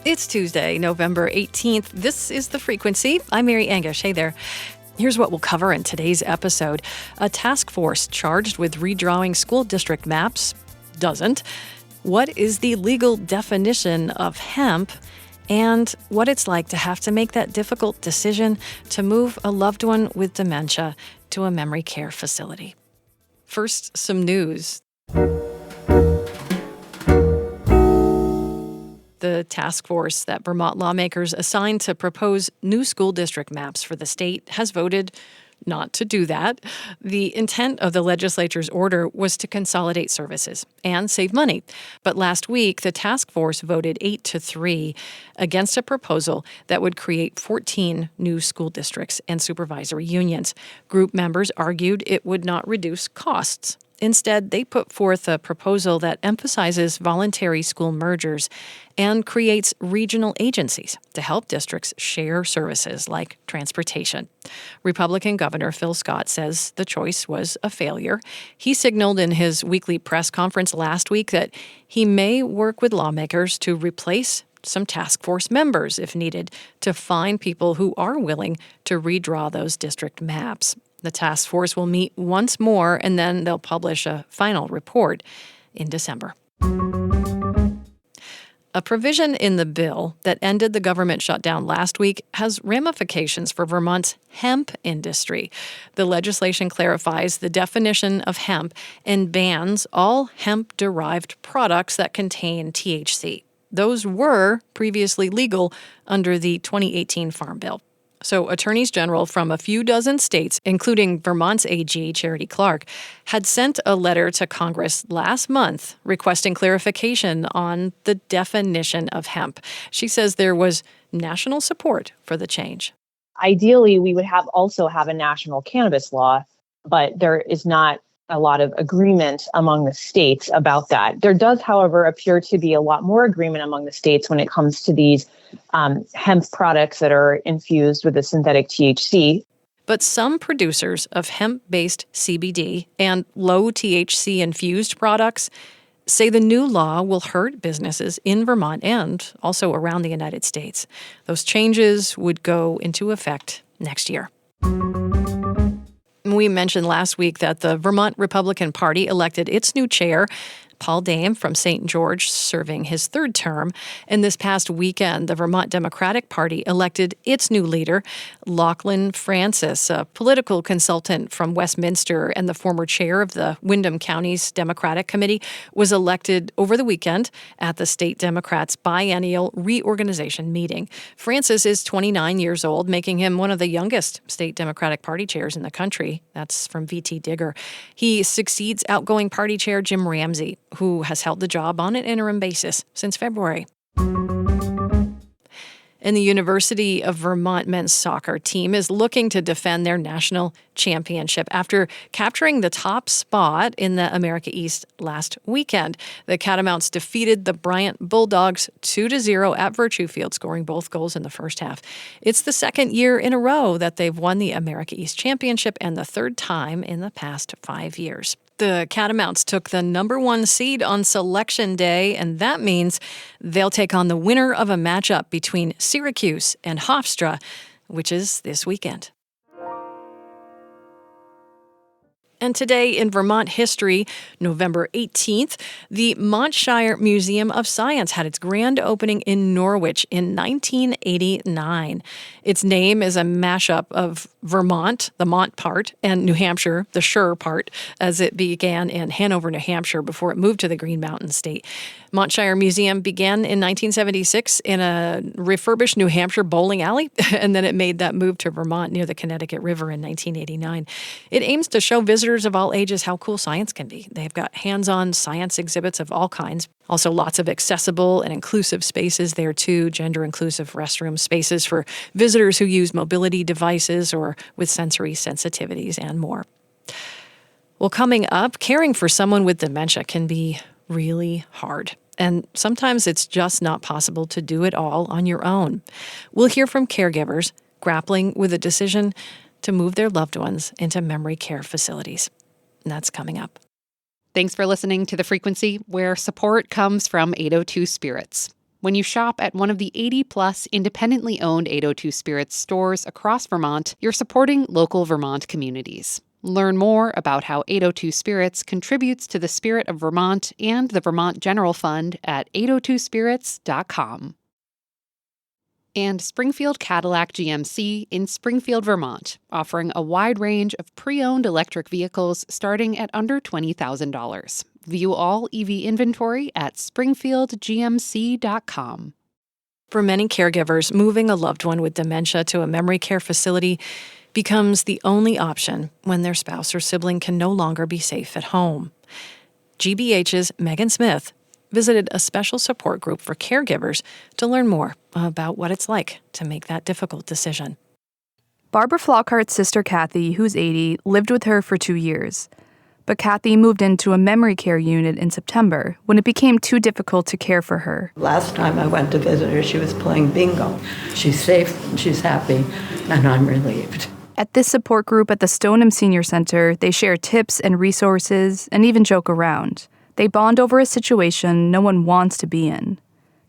It's Tuesday, November 18th. This is The Frequency. I'm Mary Angish. Hey there. Here's what we'll cover in today's episode. A task force charged with redrawing school district maps doesn't. What is the legal definition of hemp? And what it's like to have to make that difficult decision to move a loved one with dementia to a memory care facility. First, some news. The task force that Vermont lawmakers assigned to propose new school district maps for the state has voted not to do that. The intent of the legislature's order was to consolidate services and save money. But last week, the task force voted 8-3 against a proposal that would create 14 new school districts and supervisory unions. Group members argued it would not reduce costs. Instead, they put forth a proposal that emphasizes voluntary school mergers and creates regional agencies to help districts share services like transportation. Republican Governor Phil Scott says the choice was a failure. He signaled in his weekly press conference last week that he may work with lawmakers to replace some task force members if needed to find people who are willing to redraw those district maps. The task force will meet once more, and then they'll publish a final report in December. A provision in the bill that ended the government shutdown last week has ramifications for Vermont's hemp industry. The legislation clarifies the definition of hemp and bans all hemp-derived products that contain THC. Those were previously legal under the 2018 Farm Bill. So attorneys general from a few dozen states, including Vermont's AG, Charity Clark, had sent a letter to Congress last month requesting clarification on the definition of hemp. She says there was national support for the change. Ideally, we would also have a national cannabis law, but there is not a lot of agreement among the states about that. There does, however, appear to be a lot more agreement among the states when it comes to these hemp products that are infused with the synthetic THC. But some producers of hemp-based CBD and low THC infused products say the new law will hurt businesses in Vermont and also around the United States. Those changes would go into effect next year. We mentioned last week that the Vermont Republican Party elected its new chair, Paul Dame from St. George, serving his third term. And this past weekend, the Vermont Democratic Party elected its new leader, Lachlan Francis, a political consultant from Westminster and the former chair of the Windham County's Democratic Committee, was elected over the weekend at the state Democrats' biennial reorganization meeting. Francis is 29 years old, making him one of the youngest state Democratic Party chairs in the country. That's from VT Digger. He succeeds outgoing party chair Jim Ramsey, who has held the job on an interim basis since February. And the University of Vermont men's soccer team is looking to defend their national championship after capturing the top spot in the America East last weekend. The Catamounts defeated the Bryant Bulldogs 2-0 at Virtue Field, scoring both goals in the first half. It's the second year in a row that they've won the America East Championship and the third time in the past 5 years. The Catamounts took the number 1 seed on Selection Day, and that means they'll take on the winner of a matchup between Syracuse and Hofstra, which is this weekend. And today in Vermont history, November 18th, the Montshire Museum of Science had its grand opening in Norwich in 1989. Its name is a mashup of Vermont, the Mont part, and New Hampshire, the Shire part, as it began in Hanover, New Hampshire before it moved to the Green Mountain State. Montshire Museum began in 1976 in a refurbished New Hampshire bowling alley, and then it made that move to Vermont near the Connecticut River in 1989. It aims to show visitors of all ages how cool science can be. They've got hands-on science exhibits of all kinds. Also lots of accessible and inclusive spaces there too, gender-inclusive restroom spaces for visitors who use mobility devices or with sensory sensitivities and more. Well, coming up, caring for someone with dementia can be really hard. And sometimes it's just not possible to do it all on your own. We'll hear from caregivers grappling with a decision to move their loved ones into memory care facilities. And that's coming up. Thanks for listening to The Frequency, where support comes from 802 Spirits. when you shop at one of the 80-plus independently owned 802 Spirits stores across Vermont, you're supporting local Vermont communities. Learn more about how 802 Spirits contributes to the spirit of Vermont and the Vermont General Fund at 802spirits.com. And Springfield Cadillac GMC in Springfield, Vermont, offering a wide range of pre-owned electric vehicles starting at under $20,000. View all EV inventory at springfieldgmc.com. For many caregivers, moving a loved one with dementia to a memory care facility becomes the only option when their spouse or sibling can no longer be safe at home. GBH's Megan Smith visited a special support group for caregivers to learn more about what it's like to make that difficult decision. Barbara Flockhart's sister Kathy, who's 80, lived with her for 2 years. But Kathy moved into a memory care unit in September when it became too difficult to care for her. Last time I went to visit her, she was playing bingo. She's safe, she's happy, and I'm relieved. At this support group at the Stoneham Senior Center, they share tips and resources and even joke around. They bond over a situation no one wants to be in.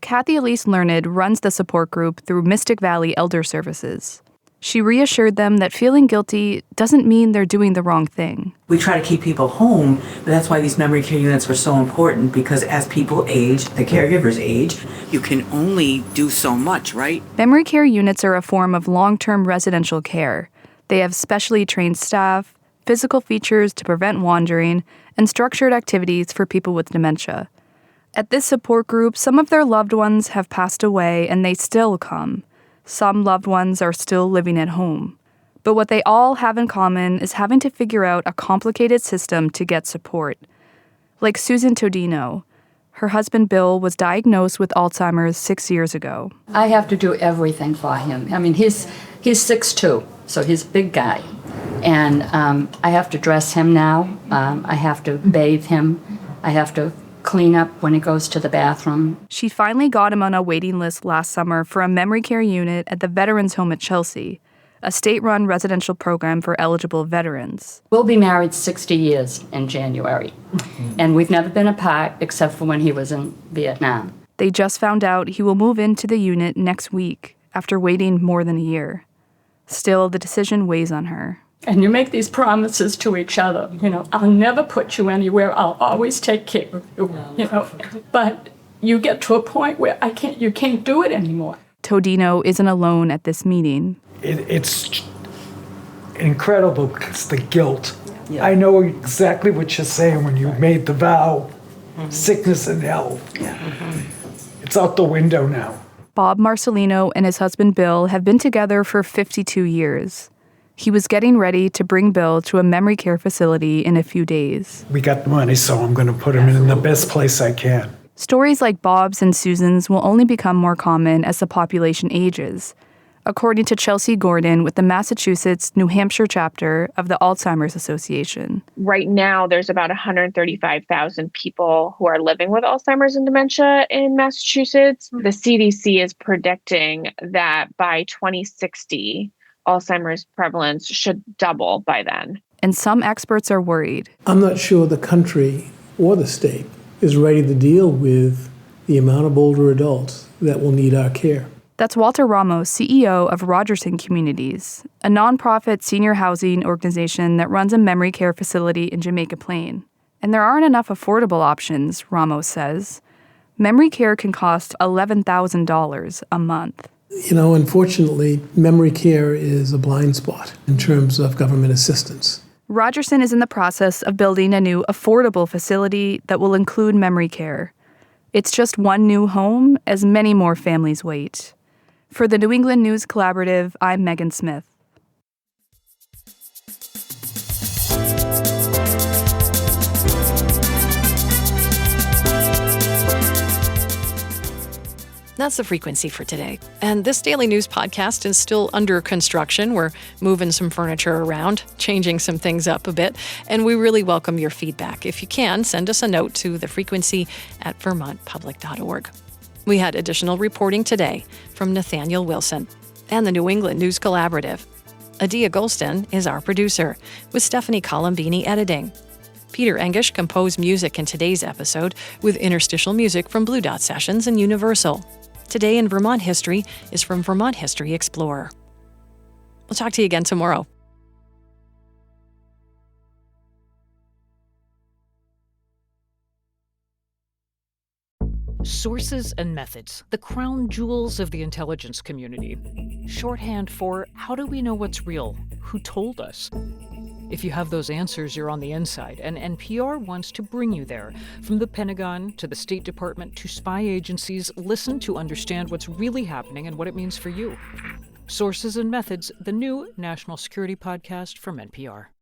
Kathy Elise Learned runs the support group through Mystic Valley Elder Services. She reassured them that feeling guilty doesn't mean they're doing the wrong thing. We try to keep people home, but that's why these memory care units are so important, because as people age, the caregivers age, you can only do so much, right? Memory care units are a form of long-term residential care. They have specially trained staff, physical features to prevent wandering, and structured activities for people with dementia. At this support group, some of their loved ones have passed away and they still come. Some loved ones are still living at home. But what they all have in common is having to figure out a complicated system to get support. Like Susan Todino. Her husband Bill was diagnosed with Alzheimer's 6 years ago. I have to do everything for him. I mean, he's 6'2", so he's a big guy. And I have to dress him now. I have to bathe him. I have to clean up when he goes to the bathroom. She finally got him on a waiting list last summer for a memory care unit at the Veterans Home at Chelsea, a state-run residential program for eligible veterans. We'll be married 60 years in January. And we've never been apart except for when he was in Vietnam. They just found out he will move into the unit next week after waiting more than a year. Still, the decision weighs on her. And you make these promises to each other, I'll never put you anywhere, I'll always take care of you, But you get to a point where you can't do it anymore. Todino isn't alone at this meeting. It's incredible because the guilt. Yeah. I know exactly what you're saying when you made the vow, sickness and health. Yeah. It's out the window now. Bob Marcelino and his husband Bill have been together for 52 years. He was getting ready to bring Bill to a memory care facility in a few days. We got the money, so I'm going to put him in the best place I can. Stories like Bob's and Susan's will only become more common as the population ages, according to Chelsea Gordon with the Massachusetts, New Hampshire chapter of the Alzheimer's Association. Right now, there's about 135,000 people who are living with Alzheimer's and dementia in Massachusetts. The CDC is predicting that by 2060, Alzheimer's prevalence should double by then. And some experts are worried. I'm not sure the country or the state is ready to deal with the amount of older adults that will need our care. That's Walter Ramos, CEO of Rogerson Communities, a nonprofit senior housing organization that runs a memory care facility in Jamaica Plain. And there aren't enough affordable options, Ramos says. Memory care can cost $11,000 a month. Unfortunately, memory care is a blind spot in terms of government assistance. Rogerson is in the process of building a new affordable facility that will include memory care. It's just one new home as many more families wait. For the New England News Collaborative, I'm Megan Smith. That's the frequency for today. And this daily news podcast is still under construction. We're moving some furniture around, changing some things up a bit, and we really welcome your feedback. If you can, send us a note to thefrequency@vermontpublic.org. We had additional reporting today from Nathaniel Wilson and the New England News Collaborative. Adia Golston is our producer, with Stephanie Colombini editing. Peter Engish composed music in today's episode with interstitial music from Blue Dot Sessions and Universal. Today in Vermont History is from Vermont History Explorer. We'll talk to you again tomorrow. Sources and methods, the crown jewels of the intelligence community. Shorthand for how do we know what's real? Who told us? If you have those answers, you're on the inside, and NPR wants to bring you there. From the Pentagon to the State Department to spy agencies, listen to understand what's really happening and what it means for you. Sources and Methods, the new national security podcast from NPR.